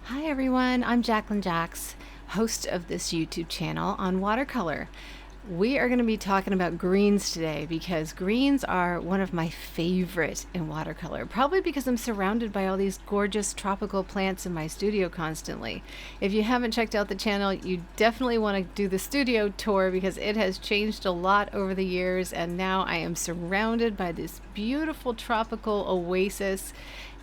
Hi everyone, I'm Jacqueline Jax, host of this YouTube channel on Watercolor. We are going to be talking about greens today because greens are one of my favorite in watercolor, probably because I'm surrounded by all these gorgeous tropical plants in my studio constantly. If you haven't checked out the channel, you definitely want to do the studio tour because it has changed a lot over the years, and now I am surrounded by this beautiful tropical oasis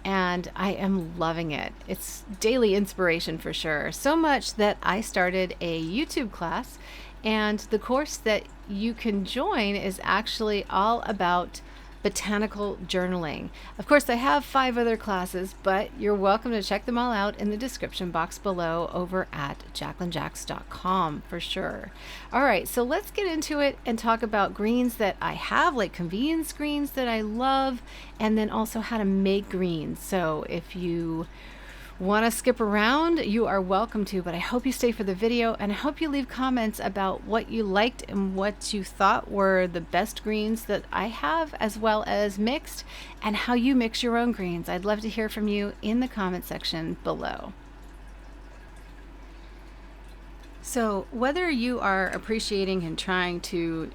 and I am loving it. It's daily inspiration for sure. So much that I started a YouTube class, and the course that you can join is actually all about botanical journaling. Of course, I have 5 other classes, but you're welcome to check them all out in the description box below over at jacquelinejax.com for sure. All right, so let's get into it and talk about greens that I have, like convenience greens that I love, and then also how to make greens. So if you want to skip around, you are welcome to, but I hope you stay for the video, and I hope you leave comments about what you liked and what you thought were the best greens that I have, as well as mixed, and how you mix your own greens. I'd love to hear from you in the comment section below. So whether you are appreciating and trying to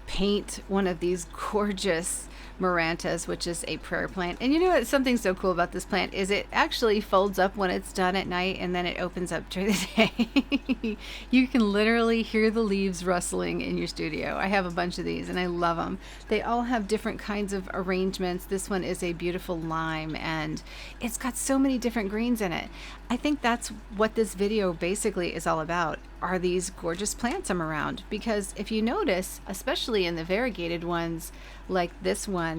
paint one of these gorgeous marantas, which is a prayer plant. And you know what? Something so cool about this plant is it actually folds up when it's done at night, and then it opens up during the day. You can literally hear the leaves rustling in your studio. I have a bunch of these and I love them. They all have different kinds of arrangements. This one is a beautiful lime, and it's got so many different greens in it. I think that's what this video basically is all about, are these gorgeous plants I'm around. Because if you notice, especially in the variegated ones like this one,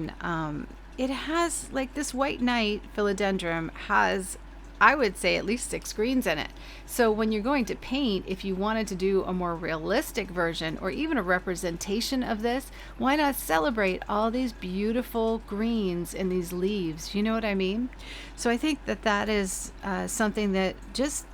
it has, like this white knight philodendron has, I would say, at least 6 greens in it. So when you're going to paint, if you wanted to do a more realistic version or even a representation of this, why not celebrate all these beautiful greens in these leaves? You know what I mean? So I think that that is something that just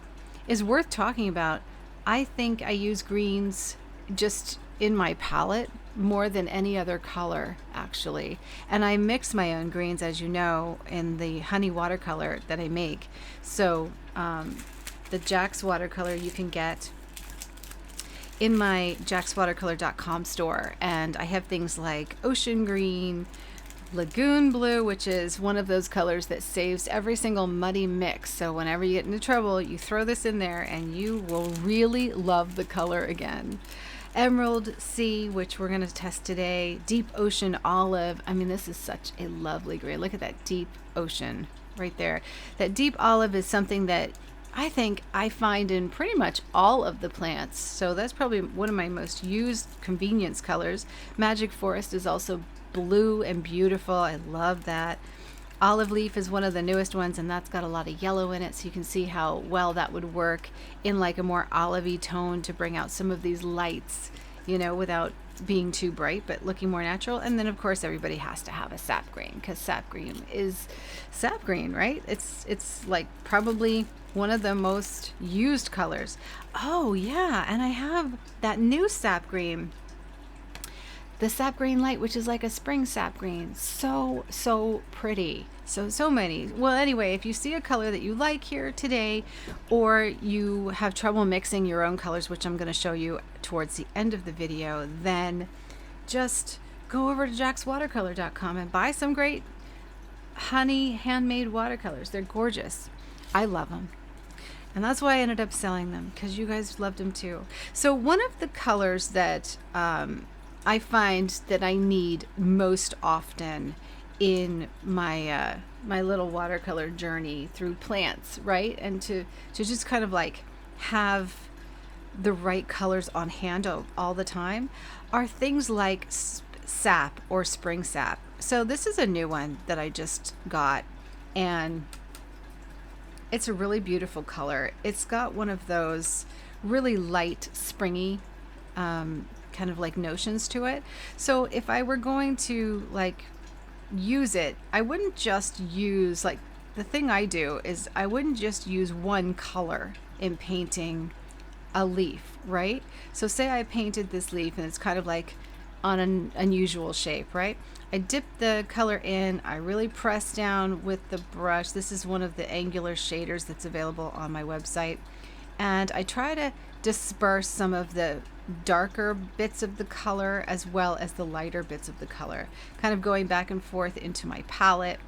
is worth talking about. I think I use greens just in my palette more than any other color, actually. And I mix my own greens, as you know, in the honey watercolor that I make. So the Jax watercolor you can get in my jaxwatercolor.com store. And I have things like ocean green, lagoon blue, which is one of those colors that saves every single muddy mix. So whenever you get into trouble, you throw this in there and you will really love the color again. Emerald sea, which we're going to test today. Deep ocean olive. I mean, this is such a lovely green. Look at that deep ocean right there. That deep olive is something that I think I find in pretty much all of the plants. So that's probably one of my most used convenience colors. Magic forest is also blue and beautiful. I love that. Olive leaf is one of the newest ones, and that's got a lot of yellow in it, so you can see how well that would work in like a more olivey tone to bring out some of these lights, you know, without being too bright but looking more natural. And then of course everybody has to have a sap green, because sap green is sap green, right? It's like probably one of the most used colors. Oh yeah, and I have that new sap green, the sap green light, which is like a spring sap green. So pretty. So many. Well, anyway, if you see a color that you like here today, or you have trouble mixing your own colors, which I'm going to show you towards the end of the video, then just go over to jaxwatercolor.com and buy some great honey handmade watercolors. They're gorgeous. I love them. And that's why I ended up selling them, because you guys loved them too. So one of the colors that I find that I need most often in my my little watercolor journey through plants, right? And to just kind of like have the right colors on hand all the time are things like sap or spring sap. So this is a new one that I just got, and it's a really beautiful color. It's got one of those really light springy kind of like notions to it. So if I were going to like use it, I wouldn't just use, like, the thing I do is I wouldn't just use one color in painting a leaf, right? So say I painted this leaf and it's kind of like on an unusual shape, right? I dip the color in, I really press down with the brush. This is one of the angular shaders that's available on my website. And I try to disperse some of the darker bits of the color as well as the lighter bits of the color, kind of going back and forth into my palette.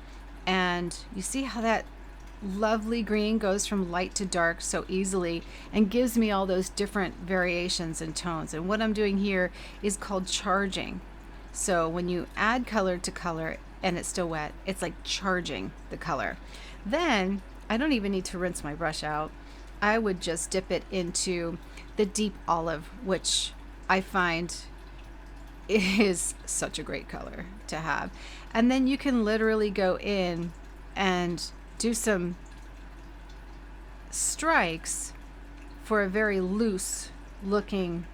And you see how that lovely green goes from light to dark so easily and gives me all those different variations and tones. And what I'm doing here is called charging. So when you add color to color and it's still wet, it's like charging the color. Then I don't even need to rinse my brush out. I would just dip it into the deep olive, which I find is such a great color to have. And then you can literally go in and do some strikes for a very loose looking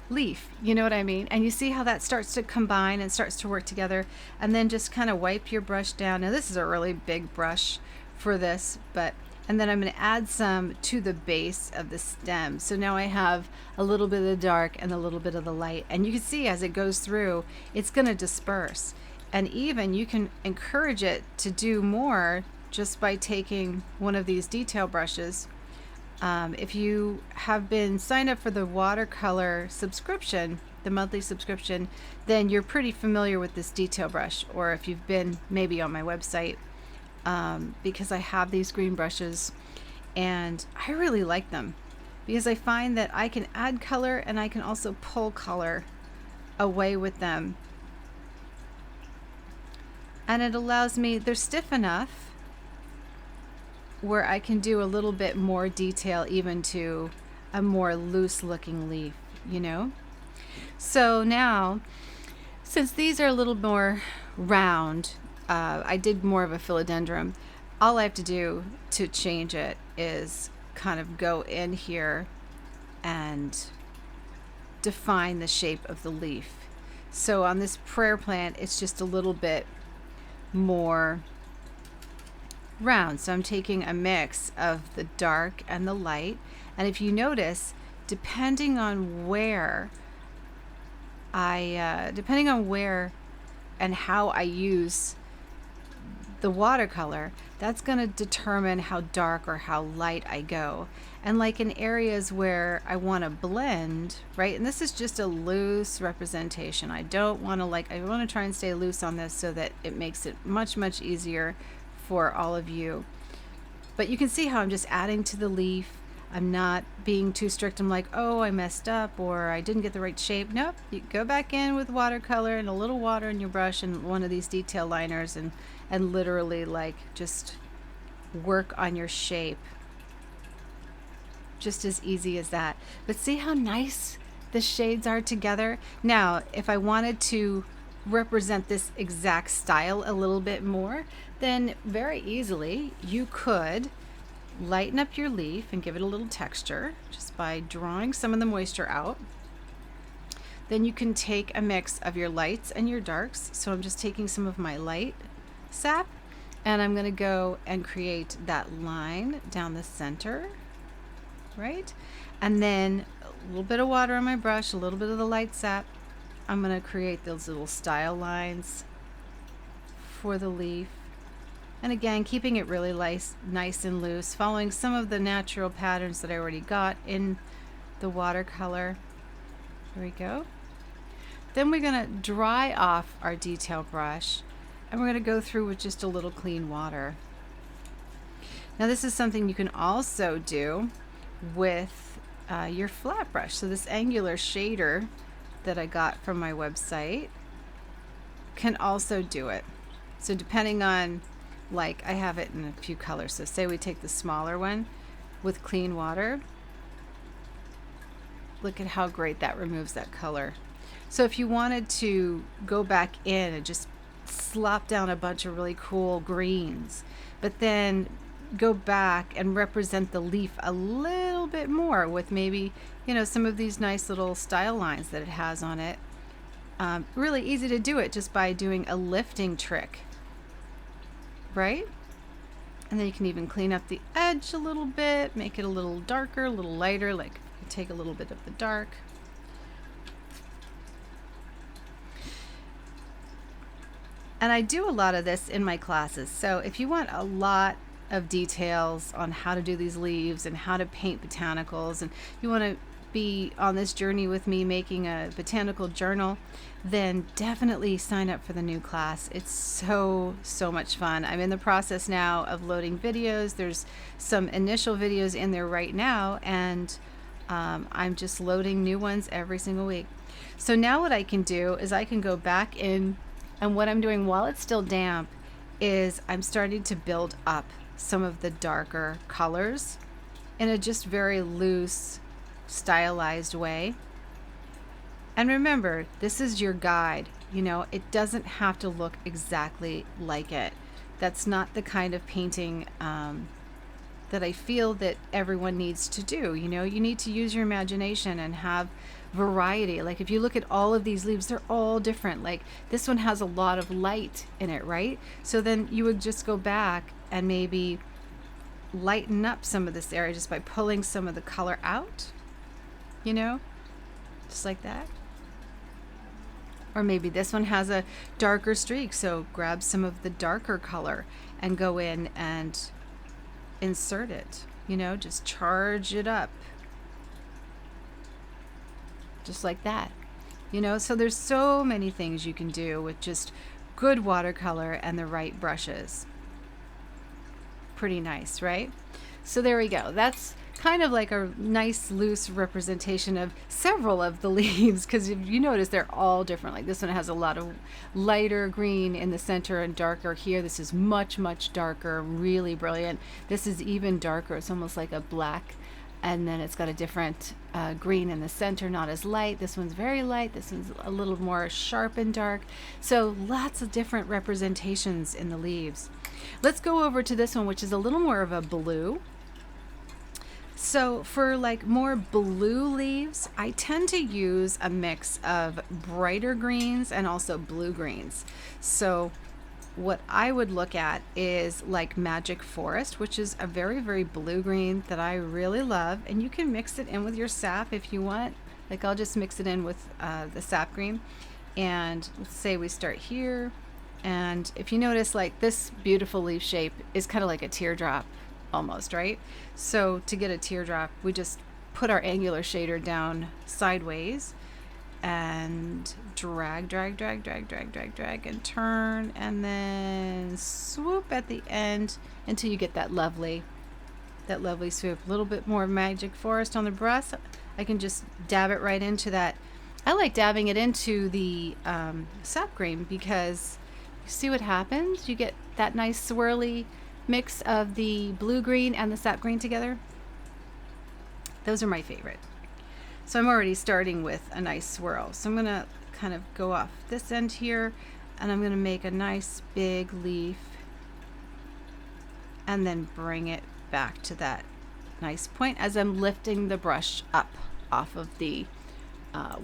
leaf, you know what I mean? And you see how that starts to combine and starts to work together, and then just kind of wipe your brush down. Now this is a really big brush for this, and then I'm going to add some to the base of the stem. So now I have a little bit of the dark and a little bit of the light, and you can see as it goes through, it's going to disperse. And even you can encourage it to do more just by taking one of these detail brushes. If you have been signed up for the watercolor subscription, the monthly subscription, then you're pretty familiar with this detail brush. Or if you've been maybe on my website, because I have these green brushes and I really like them because I find that I can add color and I can also pull color away with them. And it allows me, they're stiff enough where I can do a little bit more detail even to a more loose looking leaf, you know? So now, since these are a little more round, I did more of a philodendron. All I have to do to change it is kind of go in here and define the shape of the leaf. So on this prayer plant, it's just a little bit more round. So I'm taking a mix of the dark and the light. And if you notice, depending on where and how I use the watercolor, that's going to determine how dark or how light I go. And like in areas where I want to blend, right? And this is just a loose representation. I don't want to I want to try and stay loose on this so that it makes it much, much easier for all of you. But you can see how I'm just adding to the leaf. I'm not being too strict. I'm like, oh, I messed up or I didn't get the right shape. Nope. You go back in with watercolor and a little water in your brush and one of these detail liners and literally just work on your shape. Just as easy as that. But see how nice the shades are together? Now, if I wanted to represent this exact style a little bit more, then very easily you could lighten up your leaf and give it a little texture just by drawing some of the moisture out. Then you can take a mix of your lights and your darks. So I'm just taking some of my light sap and I'm going to go and create that line down the center, right? And then a little bit of water on my brush, a little bit of the light sap. I'm going to create those little style lines for the leaf. And again, keeping it really nice and loose, following some of the natural patterns that I already got in the watercolor. There we go. Then we're going to dry off our detail brush and we're going to go through with just a little clean water. Now this is something you can also do with your flat brush. So this angular shader that I got from my website can also do it. So depending on, I have it in a few colors. So say we take the smaller one with clean water. Look at how great that removes that color. So if you wanted to go back in and just slop down a bunch of really cool greens, but then go back and represent the leaf a little bit more with maybe, some of these nice little style lines that it has on it. Really easy to do it just by doing a lifting trick. Right? And then you can even clean up the edge a little bit, make it a little darker, a little lighter, take a little bit of the dark. And I do a lot of this in my classes. So if you want a lot of details on how to do these leaves and how to paint botanicals, and you want to be on this journey with me making a botanical journal, then definitely sign up for the new class. It's so much fun. I'm in the process now of loading videos. There's some initial videos in there right now, and I'm just loading new ones every single week. So now what I can do is I can go back in, and what I'm doing while it's still damp is I'm starting to build up some of the darker colors in a just very loose, stylized way. And remember, this is your guide. You know, it doesn't have to look exactly like it. That's not the kind of painting that I feel that everyone needs to do. You know, you need to use your imagination and have variety. Like if you look at all of these leaves, they're all different. Like this one has a lot of light in it, right? So then you would just go back and maybe lighten up some of this area just by pulling some of the color out, you know, just like that. Or maybe this one has a darker streak, so grab some of the darker color and go in and insert it, you know, just charge it up. Just like that, you know. So there's so many things you can do with just good watercolor and the right brushes. Pretty nice, right? So there we go. That's kind of like a nice loose representation of several of the leaves, because if you notice they're all different. Like this one has a lot of lighter green in the center and darker here. This is much darker, really brilliant. This is even darker. It's almost like a black, and then it's got a different green in the center, not as light. This one's very light. This one's a little more sharp and dark. So lots of different representations in the leaves. Let's go over to this one, which is a little more of a blue. So for like more blue leaves, I tend to use a mix of brighter greens and also blue greens. So what I would look at is like Magic Forest, which is a very blue green that I really love. And you can mix it in with your sap if you want. Like I'll just mix it in with the sap green. And let's say we start here. And if you notice, like this beautiful leaf shape is kind of like a teardrop almost, right? So to get a teardrop, we just put our angular shader down sideways and drag and turn, and then swoop at the end until you get that lovely swoop. A little bit more Magic Forest on the brush. I can just dab it right into that. I like dabbing it into the sap green because you see what happens? You get that nice swirly mix of the blue green and the sap green together. Those are my favorite. So I'm already starting with a nice swirl. So I'm gonna kind of go off this end here, and I'm gonna make a nice big leaf and then bring it back to that nice point as I'm lifting the brush up off of the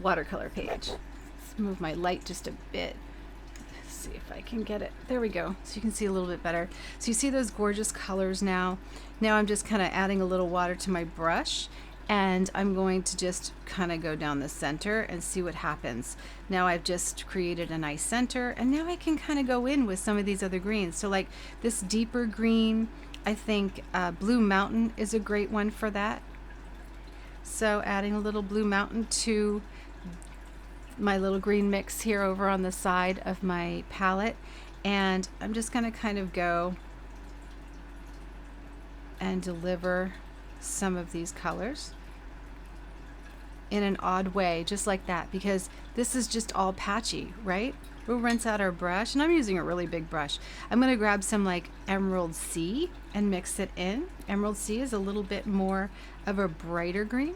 watercolor page. Let's move my light just a bit. See if I can get it. There we go. So you can see a little bit better. So you see those gorgeous colors now. Now I'm just kind of adding a little water to my brush, and I'm going to just kind of go down the center and see what happens. Now I've just created a nice center, and now I can kind of go in with some of these other greens. So like this deeper green, I think Blue Mountain is a great one for that. So adding a little Blue Mountain to my little green mix here over on the side of my palette, and I'm just going to kind of go and deliver some of these colors in an odd way, just like that, because this is just all patchy, right? We'll rinse out our brush, and I'm using a really big brush. I'm going to grab some like Emerald Sea and mix it in. Emerald Sea is a little bit more of a brighter green.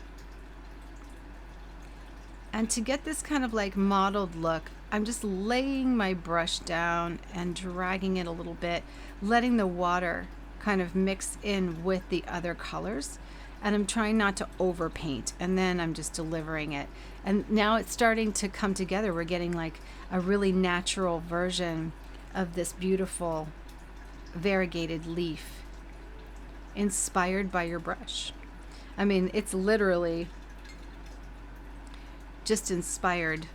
And to get this kind of like mottled look, I'm just laying my brush down and dragging it a little bit, letting the water kind of mix in with the other colors. And I'm trying not to overpaint, and then I'm just delivering it. And now it's starting to come together. We're getting like a really natural version of this beautiful variegated leaf inspired by your brush. I mean, it's literally just inspired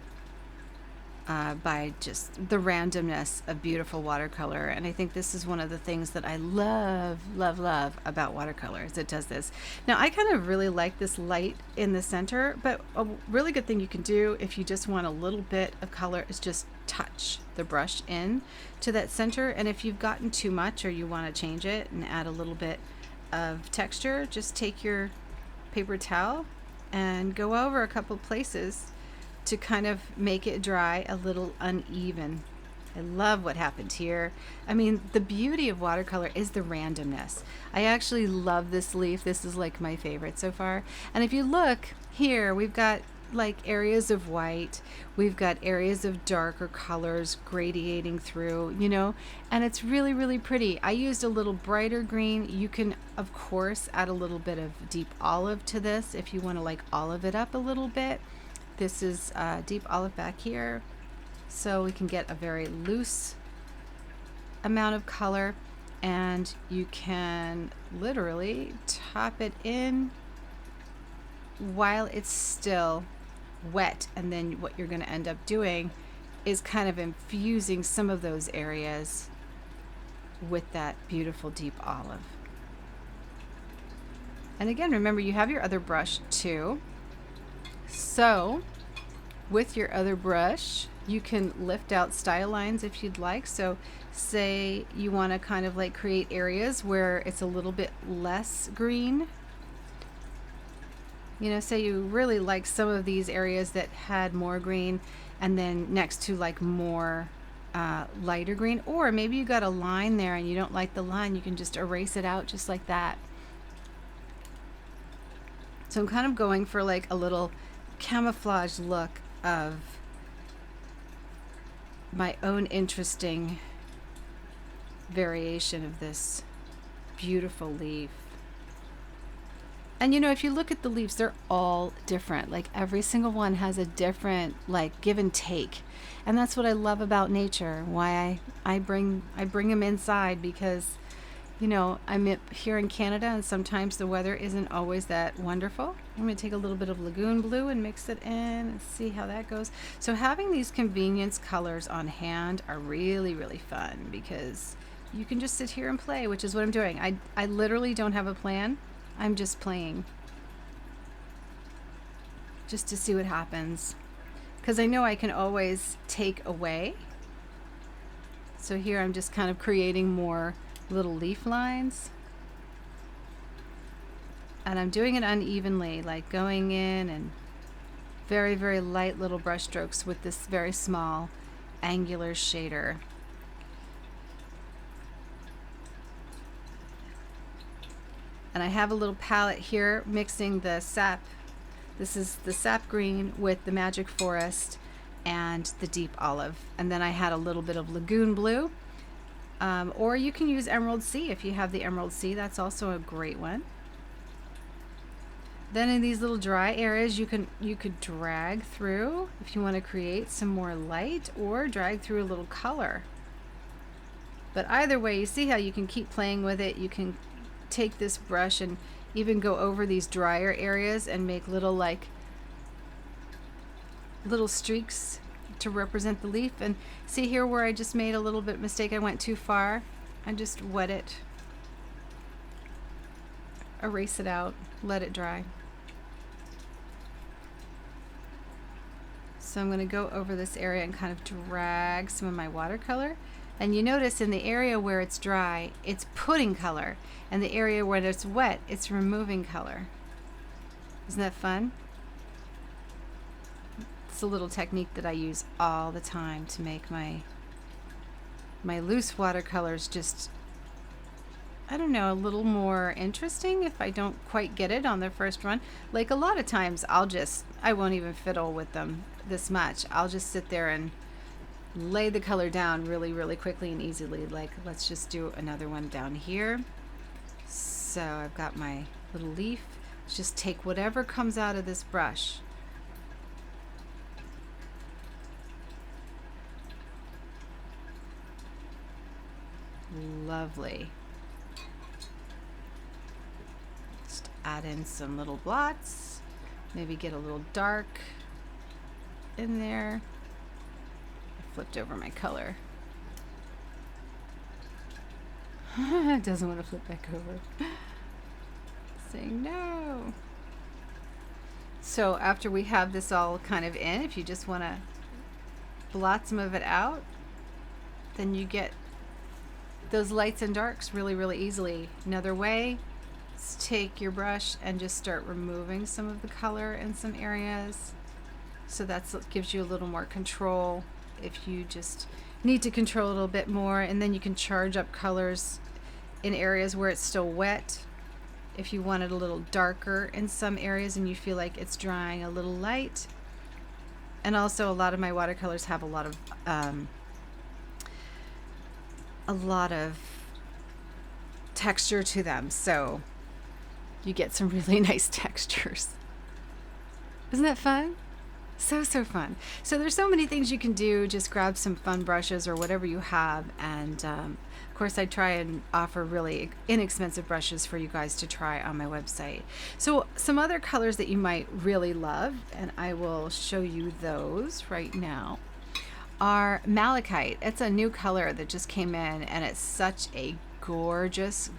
by just the randomness of beautiful watercolor. And I think this is one of the things that I love, love, love about watercolors. It does this. Now, I kind of really like this light in the center, but a really good thing you can do if you just want a little bit of color is just touch the brush in to that center. And if you've gotten too much or you want to change it and add a little bit of texture, just take your paper towel and go over a couple places to kind of make it dry a little uneven. I love what happened here. I mean, the beauty of watercolor is the randomness. I actually love this leaf. This is like my favorite so far. And if you look here, we've got like areas of white, we've got areas of darker colors gradiating through, you know, and it's really, really pretty. I used a little brighter green. You can, of course, add a little bit of deep olive to this if you want to like olive it up a little bit. This is deep olive back here, so we can get a very loose amount of color, and you can literally top it in while it's still wet. And then what you're going to end up doing is kind of infusing some of those areas with that beautiful deep olive. And again, remember, you have your other brush too. So with your other brush, you can lift out style lines if you'd like. So say you want to kind of like create areas where it's a little bit less green. You know, say you really like some of these areas that had more green, and then next to like more lighter green, or maybe you got a line there and you don't like the line, you can just erase it out just like that. So I'm kind of going for like a little camouflage look of my own interesting variation of this beautiful leaf. And you know, if you look at the leaves, they're all different. Like every single one has a different like give and take. And that's what I love about nature. Why I bring them inside, because you know, I'm here in Canada and sometimes the weather isn't always that wonderful. I'm going to take a little bit of lagoon blue and mix it in and see how that goes. So having these convenience colors on hand are really, really fun, because you can just sit here and play, which is what I'm doing. I literally don't have a plan. I'm just playing just to see what happens, because I know I can always take away. So here I'm just kind of creating more little leaf lines, and I'm doing it unevenly, like going in and very, very light little brush strokes with this very small angular shader. And I have a little palette here mixing the sap. This is the sap green with the magic forest and the deep olive, and then I had a little bit of lagoon blue. Or you can use Emerald Sea if you have the Emerald Sea. That's also a great one. Then in these little dry areas, you could drag through if you want to create some more light, or drag through a little color. But either way, you see how you can keep playing with it. You can take this brush and even go over these drier areas and make little streaks to represent the leaf. And see here where I just made a little bit mistake, I went too far. I just wet it, erase it out, let it dry. So I'm going to go over this area and kind of drag some of my watercolor. And you notice in the area where it's dry, it's putting color, and the area where it's wet, it's removing color. Isn't that fun? It's a little technique that I use all the time to make my loose watercolors just, I don't know, a little more interesting if I don't quite get it on the first run. Like a lot of times I won't even fiddle with them this much. I'll just sit there and lay the color down really, really quickly and easily. Like, let's just do another one down here. So I've got my little leaf. Just take whatever comes out of this brush. Lovely. Just add in some little blots, maybe get a little dark in there. flipped over my color. It doesn't want to flip back over. Saying no. So after we have this all kind of in, if you just want to blot some of it out, then you get those lights and darks really, really easily. Another way is take your brush and just start removing some of the color in some areas. So that gives you a little more control if you just need to control a little bit more, and then you can charge up colors in areas where it's still wet. If you want it a little darker in some areas and you feel like it's drying a little light. And also a lot of my watercolors have a lot of texture to them, so you get some really nice textures. Isn't that fun? So fun. So there's so many things you can do. Just grab some fun brushes or whatever you have, and of course I try and offer really inexpensive brushes for you guys to try on my website. So some other colors that you might really love, and I will show you those right now, are Malachite. It's a new color that just came in, and it's such a gorgeous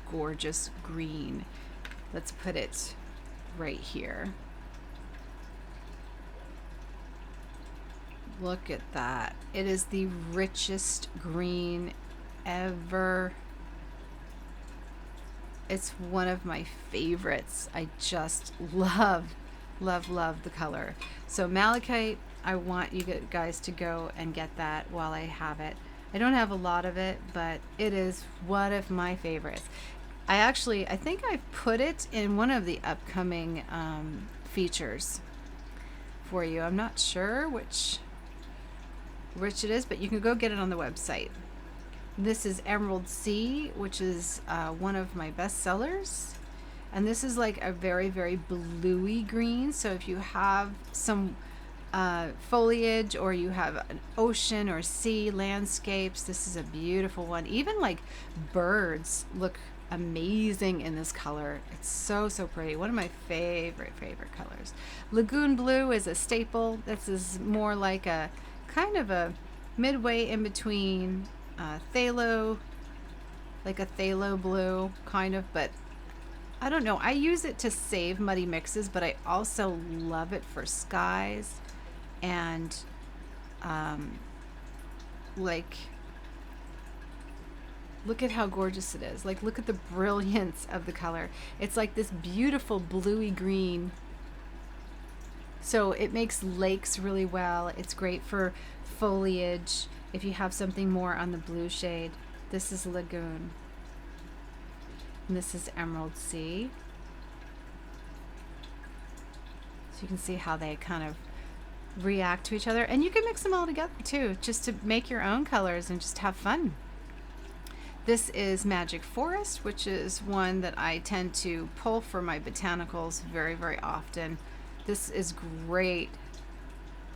green. Let's put it right here. Look at that. It is the richest green ever. It's one of my favorites. I just love the color. So Malachite, I want you guys to go and get that while I have it. I don't have a lot of it, but it is one of my favorites. I think I've put it in one of the upcoming features for you. I'm not sure which it is, but you can go get it on the website. This is Emerald Sea, which is one of my best sellers, and this is like a very bluey green. So if you have some foliage, or you have an ocean or sea landscapes, this is a beautiful one. Even like birds look amazing in this color. It's so pretty. One of my favorite colors. Lagoon blue is a staple. This is more like a kind of a midway in between phthalo, like a phthalo blue kind of, but I don't know. I use it to save muddy mixes, but I also love it for skies and like, look at how gorgeous it is. Like, look at the brilliance of the color. It's like this beautiful bluey green. So it makes lakes really well. It's great for foliage if you have something more on the blue shade. This is Lagoon. And this is Emerald Sea. So you can see how they kind of react to each other. And you can mix them all together too, just to make your own colors and just have fun. This is Magic Forest, which is one that I tend to pull for my botanicals very often. This is great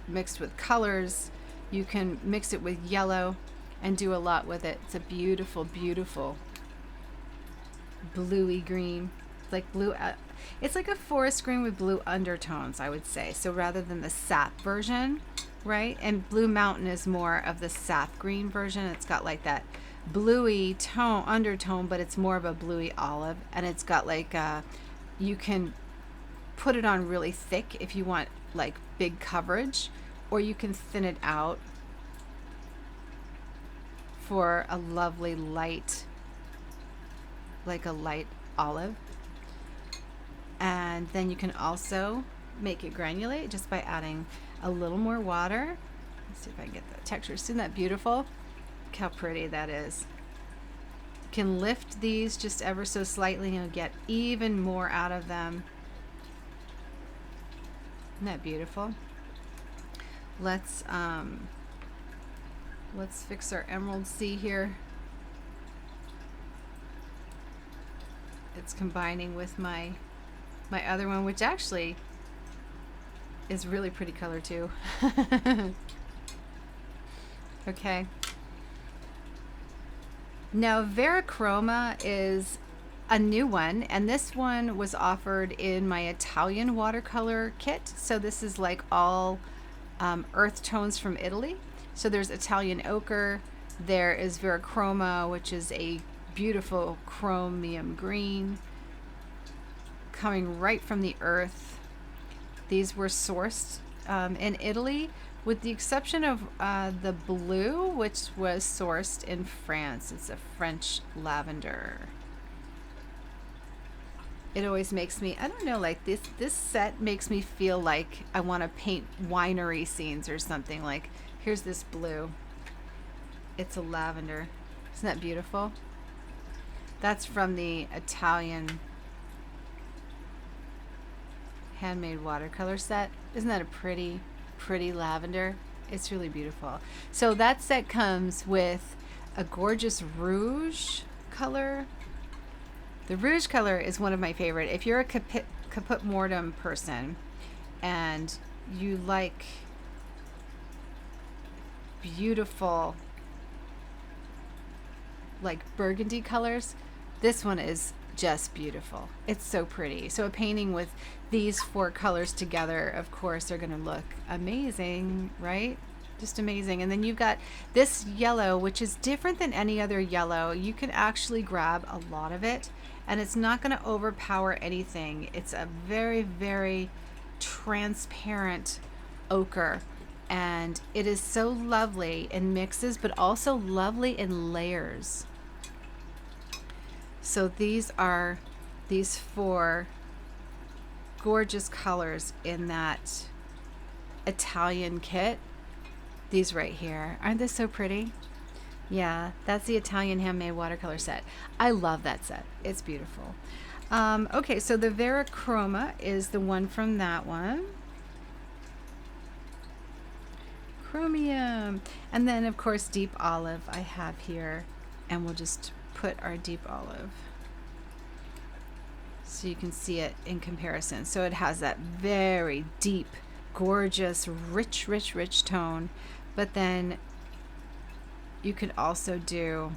mixed with colors. You can mix it with yellow and do a lot with it. It's a beautiful bluey green. It's like blue. It's like a forest green with blue undertones, I would say. So rather than the sap version, right? And Blue Mountain is more of the sap green version. It's got like that bluey tone undertone, but it's more of a bluey olive, and it's got like you can put it on really thick if you want like big coverage, or you can thin it out for a lovely light, like a light olive. And then you can also make it granulate just by adding a little more water. Let's see if I can get the texture. Isn't that beautiful? Look how pretty that is. You can lift these just ever so slightly and you'll get even more out of them. Isn't that beautiful? Let's fix our Emerald Sea here. It's combining with my other one, which actually is really pretty color too. Okay. Now Vera chroma is a new one, and this one was offered in my Italian watercolor kit. So this is like all earth tones from Italy. So there's Italian ochre, there is Vera chroma, which is a beautiful chromium green coming right from the earth. These were sourced in Italy, with the exception of the blue, which was sourced in France. It's a French lavender. It always makes me, I don't know, like this set makes me feel like I want to paint winery scenes or something. Like, here's this blue. It's a lavender. Isn't that beautiful? That's from the Italian handmade watercolor set. Isn't that a pretty lavender? It's really beautiful. So that set comes with a gorgeous rouge color. The rouge color is one of my favorite. If you're a caput mortem person and you like beautiful, like burgundy colors, this one is just beautiful. It's so pretty. So a painting with these 4 colors together, of course, are going to look amazing, right? Just amazing. And then you've got this yellow, which is different than any other yellow. You can actually grab a lot of it, and it's not going to overpower anything. It's a very, very transparent ochre, and it is so lovely in mixes, but also lovely in layers. So these are these 4 gorgeous colors in that Italian kit. These right here. Aren't they so pretty? Yeah, that's the Italian handmade watercolor set. I love that set. It's beautiful. Okay, so the Vera chroma is the one from that one. Chromium. And then, of course, deep olive I have here. And we'll just put our deep olive so you can see it in comparison. So it has that very deep, gorgeous, rich tone. But then you could also do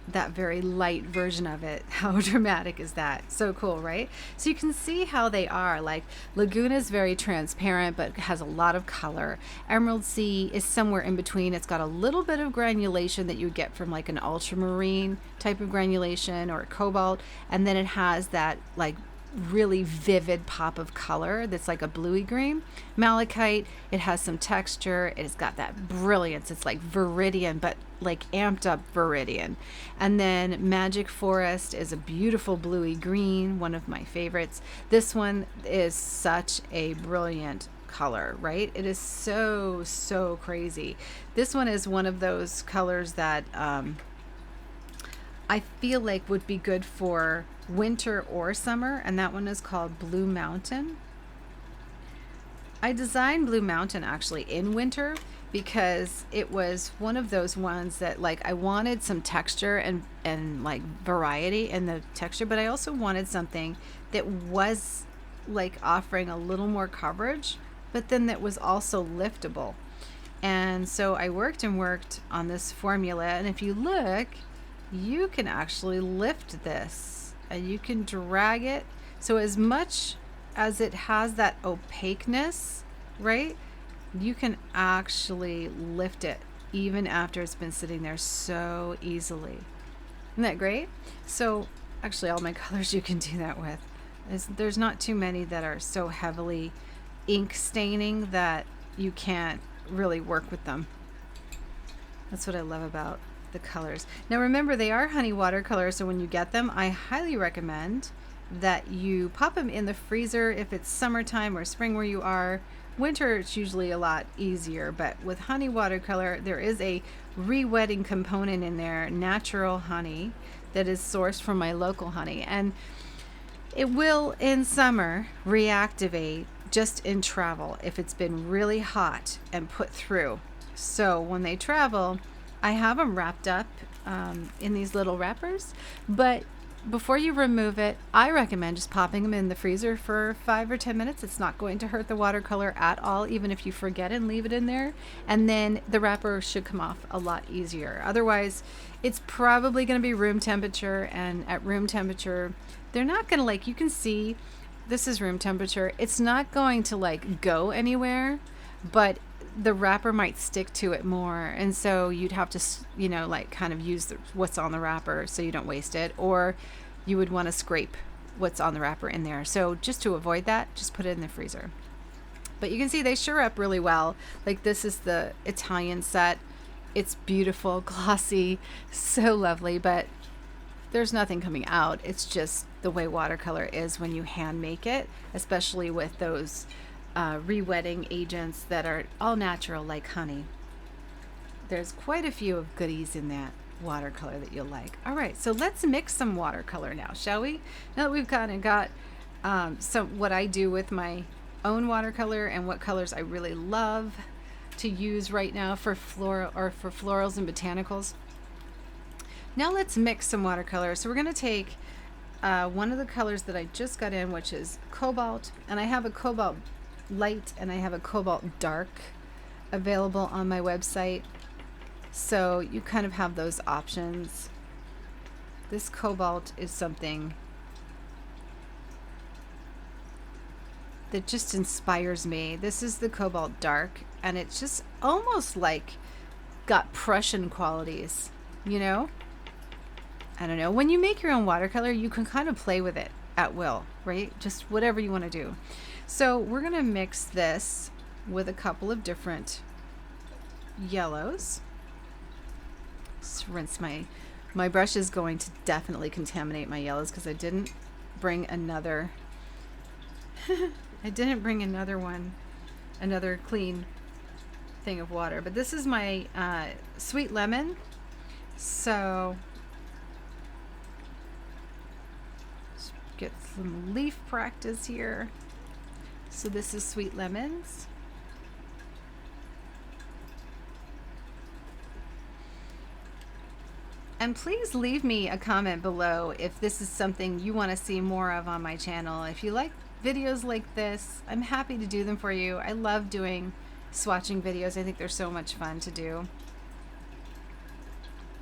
that very light version of it. How dramatic is that? So cool, right? So you can see how they are. Like, Lagoon is very transparent but has a lot of color. Emerald Sea is somewhere in between. It's got a little bit of granulation that you get from like an ultramarine type of granulation or cobalt, and then it has that like really vivid pop of color that's like a bluey green. Malachite, it has some texture. It's got that brilliance. It's like Viridian, but like amped up Viridian. And then Magic Forest is a beautiful bluey green, one of my favorites. This one is such a brilliant color, right? It is so crazy. This one is one of those colors that I feel like would be good for winter or summer, and that one is called Blue Mountain. I designed Blue Mountain actually in winter because it was one of those ones that like I wanted some texture and like variety in the texture, but I also wanted something that was like offering a little more coverage, but then that was also liftable. And so I worked on this formula, and if you look, you can actually lift this and you can drag it. So as much as it has that opaqueness, right, you can actually lift it even after it's been sitting there so easily. Isn't that great? So actually all my colors you can do that with. There's not too many that are so heavily ink staining that you can't really work with them. That's what I love about the colors. Now remember, they are honey watercolors, so when you get them, I highly recommend that you pop them in the freezer if it's summertime or spring where you are. Winter, it's usually a lot easier, but with honey watercolor, there is a re-wetting component in there, natural honey, that is sourced from my local honey, and it will in summer reactivate just in travel if it's been really hot and put through. So when they travel, I have them wrapped up in these little wrappers, but before you remove it, I recommend just popping them in the freezer for 5 or 10 minutes. It's not going to hurt the watercolor at all, even if you forget and leave it in there. And then the wrapper should come off a lot easier. Otherwise, it's probably going to be room temperature, and at room temperature, they're not going to, like, you can see this is room temperature. It's not going to like go anywhere, but the wrapper might stick to it more, and so you'd have to, you know, like kind of use what's on the wrapper so you don't waste it, or you would want to scrape what's on the wrapper in there. So just to avoid that, just put it in the freezer. But you can see they sure up really well. Like this is the Italian set. It's beautiful, glossy, so lovely, but there's nothing coming out. It's just the way watercolor is when you hand make it, especially with those re-wetting agents that are all natural like honey. There's quite a few of goodies in that watercolor that you'll like. All right, so let's mix some watercolor now, shall we? Now that we've kind of got some what I do with my own watercolor and what colors I really love to use right now for florals and botanicals. Now let's mix some watercolor. So we're going to take one of the colors that I just got in, which is cobalt, and I have a cobalt light and I have a cobalt dark available on my website. So you kind of have those options. This cobalt is something that just inspires me. This is the cobalt dark, and it's just almost like got Prussian qualities, you know? I don't know. When you make your own watercolor, you can kind of play with it at will, right? Just whatever you want to do. So we're going to mix this with a couple of different yellows. Just rinse my brush is going to definitely contaminate my yellows because I didn't bring another I didn't bring another clean thing of water. But this is my sweet lemon. So let's get some leaf practice here. So this is sweet lemons. And please leave me a comment below if this is something you want to see more of on my channel. If you like videos like this, I'm happy to do them for you. I love doing swatching videos. I think they're so much fun to do.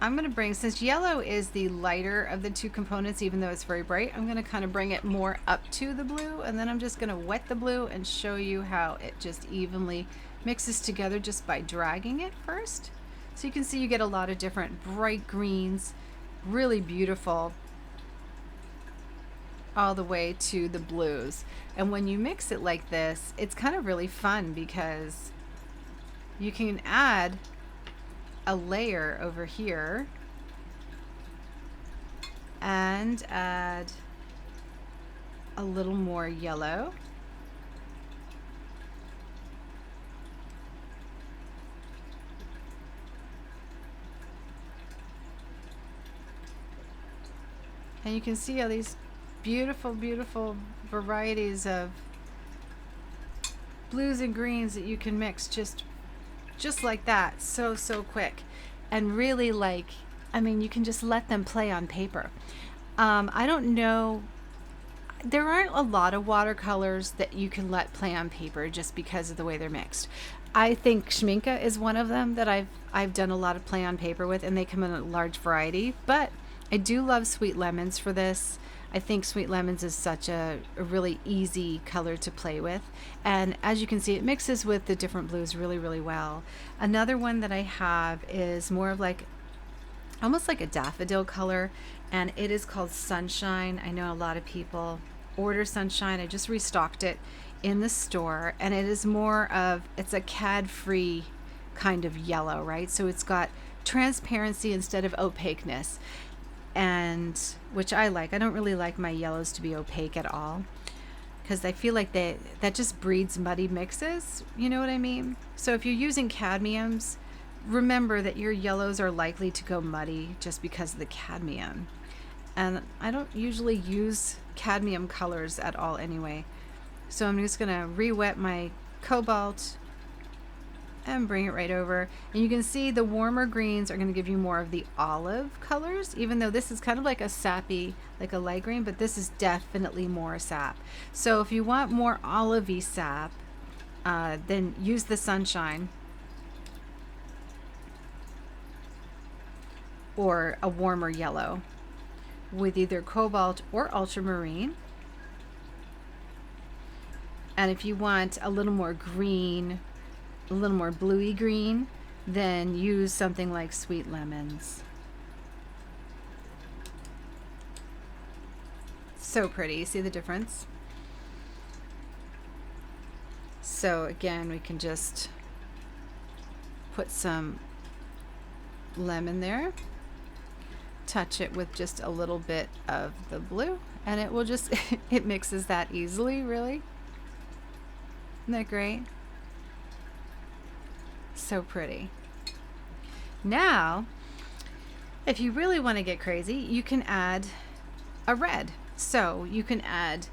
I'm going to bring, since yellow is the lighter of the two components, even though it's very bright, I'm going to kind of bring it more up to the blue, and then I'm just going to wet the blue and show you how it just evenly mixes together just by dragging it first. So you can see you get a lot of different bright greens, really beautiful, all the way to the blues. And when you mix it like this, it's kind of really fun because you can add a layer over here and add a little more yellow. And you can see all these beautiful, beautiful varieties of blues and greens that you can mix just like that, so quick. And really, like, I mean, you can just let them play on paper. I don't know, there aren't a lot of watercolors that you can let play on paper just because of the way they're mixed. I think Schminke is one of them that I've done a lot of play on paper with, and they come in a large variety. But I do love Sweet Lemons for this. I think Sweet Lemons is such a really easy color to play with. And as you can see, it mixes with the different blues really, really well. Another one that I have is more of like, almost like a daffodil color, and it is called Sunshine. I know a lot of people order Sunshine. I just restocked it in the store, and it is more of, it's a cad-free kind of yellow, right? So it's got transparency instead of opaqueness, and which I like. I don't really like my yellows to be opaque at all because I feel like that just breeds muddy mixes, you know what I mean? So if you're using cadmiums, remember that your yellows are likely to go muddy just because of the cadmium. And I don't usually use cadmium colors at all anyway. So I'm just gonna re-wet my cobalt and bring it right over. And you can see the warmer greens are going to give you more of the olive colors, even though this is kind of like a sappy, like a light green, but this is definitely more sap. So if you want more olivey sap, then use the Sunshine or a warmer yellow with either cobalt or ultramarine. And if you want a little more green, a little more bluey green, then use something like sweet lemons. So pretty. See the difference? So again, we can just put some lemon there, touch it with just a little bit of the blue, and it will just, it mixes that easily, really. Isn't that great? So pretty. Now, if you really want to get crazy, you can add a red. So you can add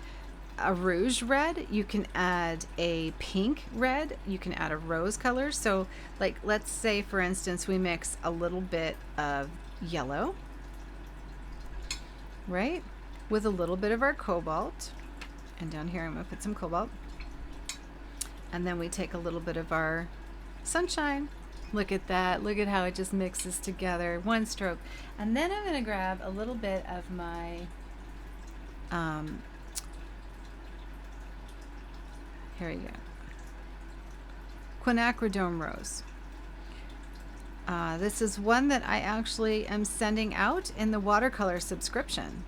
a rouge red, you can add a pink red, you can add a rose color. So like, let's say for instance, we mix a little bit of yellow, right, with a little bit of our cobalt. And down here, I'm gonna put some cobalt. And then we take a little bit of our sunshine. Look at that. Look at how it just mixes together. One stroke. And then I'm gonna grab a little bit of my here we go, quinacridone rose. This is one that I actually am sending out in the watercolor subscription.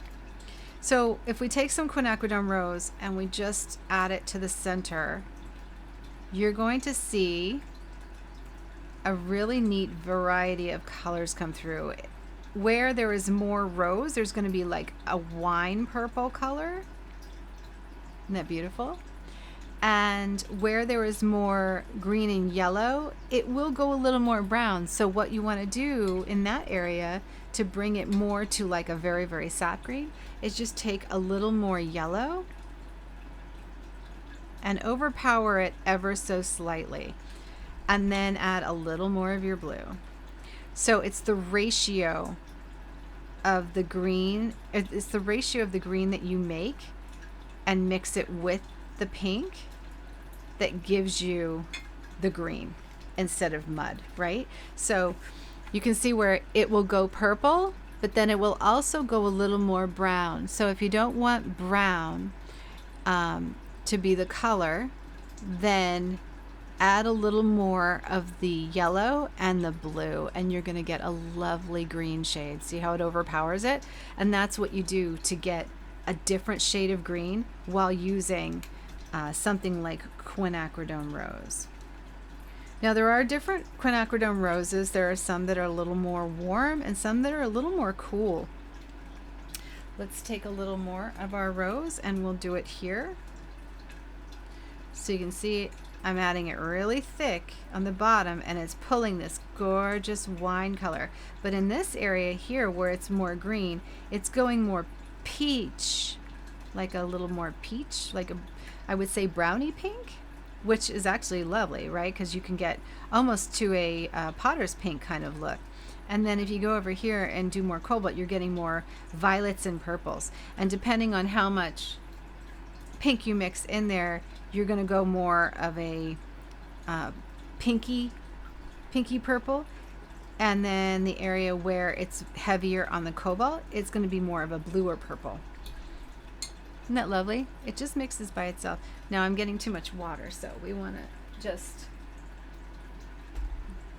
So if we take some quinacridone rose and we just add it to the center, you're going to see a really neat variety of colors come through. Where there is more rose, there's going to be like a wine purple color. Isn't that beautiful? And where there is more green and yellow, it will go a little more brown. So what you want to do in that area to bring it more to like a very, very sap green is just take a little more yellow and overpower it ever so slightly, and then add a little more of your blue. So it's the ratio of the green, it's the ratio of the green that you make and mix it with the pink that gives you the green instead of mud, right? So you can see where it will go purple, but then it will also go a little more brown. So if you don't want brown to be the color, then add a little more of the yellow and the blue, and you're going to get a lovely green shade. See how it overpowers it? And that's what you do to get a different shade of green while using something like quinacridone rose. Now there are different quinacridone roses. There are some that are a little more warm and some that are a little more cool. Let's take a little more of our rose and we'll do it here. So you can see I'm adding it really thick on the bottom and it's pulling this gorgeous wine color. But in this area here where it's more green, it's going more peach, like a little more peach, like I would say brownie pink, which is actually lovely, right? Because you can get almost to a potter's pink kind of look. And then if you go over here and do more cobalt, you're getting more violets and purples. And depending on how much pink you mix in there, you're going to go more of a pinky purple. And then the area where it's heavier on the cobalt, it's going to be more of a bluer purple. Isn't that lovely? It just mixes by itself. Now I'm getting too much water, so we want to just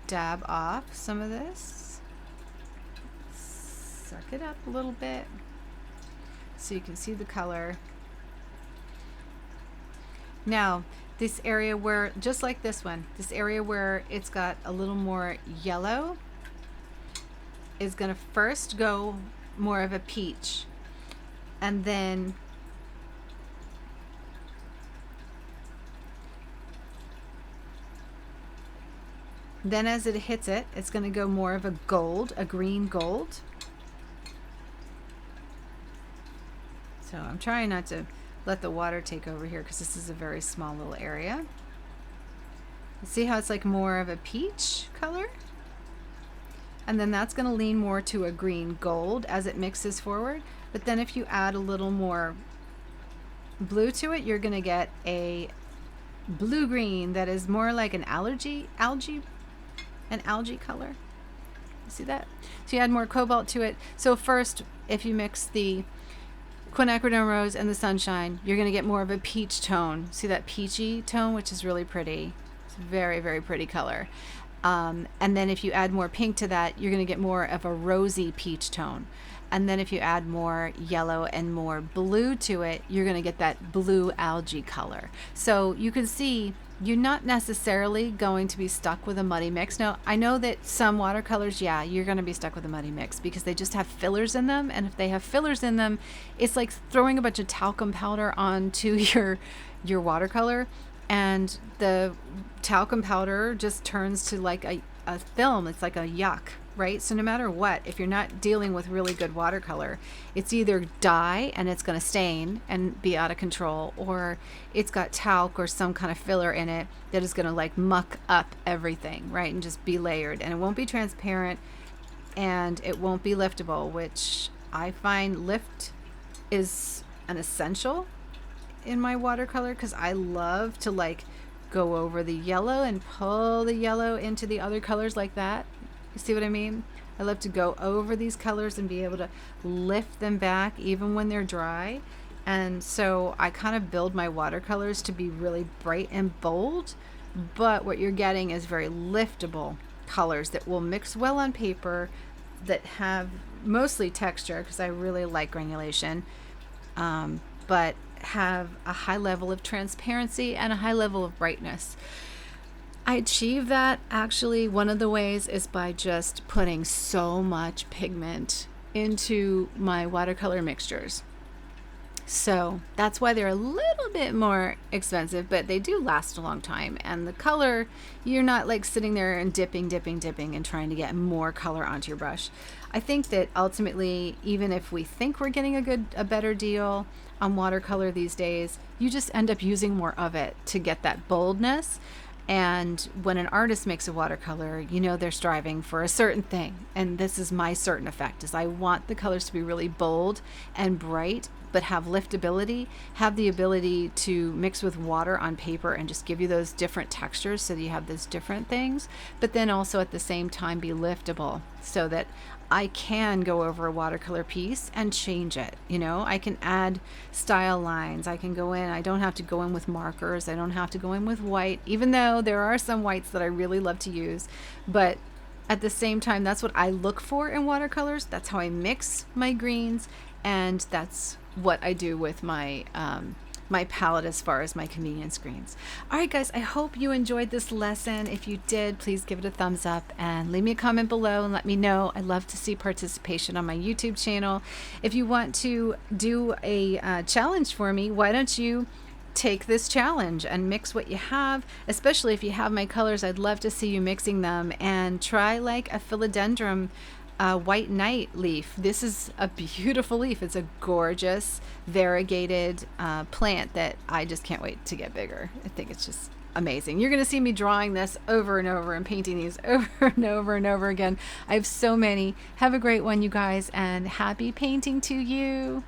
dab off some of this. Suck it up a little bit so you can see the color. Now, this area where, just like this one, this area where it's got a little more yellow is going to first go more of a peach, and then as it hits it, it's going to go more of a gold, a green gold. So I'm trying not to let the water take over here because this is a very small little area. See how it's like more of a peach color? And then that's going to lean more to a green gold as it mixes forward. But then if you add a little more blue to it, you're going to get a blue green that is more like an algae color. See that? So you add more cobalt to it. So first, if you mix the quinacridone rose and the sunshine, you're going to get more of a peach tone. See that peachy tone, which is really pretty. It's very, very pretty color. And then if you add more pink to that, you're going to get more of a rosy peach tone. And then if you add more yellow and more blue to it, you're going to get that blue algae color. So you can see you're not necessarily going to be stuck with a muddy mix. Now, I know that some watercolors, yeah, you're going to be stuck with a muddy mix because they just have fillers in them. And if they have fillers in them, it's like throwing a bunch of talcum powder onto your watercolor, and the talcum powder just turns to like a film. It's like a yuck, right? So no matter what, if you're not dealing with really good watercolor, it's either dye and it's going to stain and be out of control, or it's got talc or some kind of filler in it that is going to like muck up everything, right? And just be layered, and it won't be transparent, and it won't be liftable, which I find lift is an essential in my watercolor, because I love to like go over the yellow and pull the yellow into the other colors like that. You see what I mean? I love to go over these colors and be able to lift them back even when they're dry. And so I kind of build my watercolors to be really bright and bold, but what you're getting is very liftable colors that will mix well on paper, that have mostly texture, because I really like granulation, but have a high level of transparency and a high level of brightness. I achieve that, actually, one of the ways is by just putting so much pigment into my watercolor mixtures. So that's why they're a little bit more expensive, but they do last a long time. And the color, you're not like sitting there and dipping and trying to get more color onto your brush. I think that ultimately, even if we think we're getting a better deal on watercolor these days, you just end up using more of it to get that boldness. And when an artist makes a watercolor, you know they're striving for a certain thing. And this is my certain effect, is I want the colors to be really bold and bright, but have liftability, have the ability to mix with water on paper and just give you those different textures so that you have those different things, but then also at the same time be liftable, so that I can go over a watercolor piece and change it. You know, I can add style lines. I can go in. I don't have to go in with markers. I don't have to go in with white, even though there are some whites that I really love to use. But at the same time, that's what I look for in watercolors. That's how I mix my greens, and that's what I do with my my palette as far as my convenience greens. All right, guys, I hope you enjoyed this lesson. If you did, please give it a thumbs up and leave me a comment below and let me know. I love to see participation on my YouTube channel. If you want to do a challenge for me, why don't you take this challenge and mix what you have, especially if you have my colors. I'd love to see you mixing them, and try like a philodendron white knight leaf. This is a beautiful leaf. It's a gorgeous variegated plant that I just can't wait to get bigger. I think it's just amazing. You're going to see me drawing this over and over and painting these over and over and over again. I have so many. Have a great one, you guys, and happy painting to you.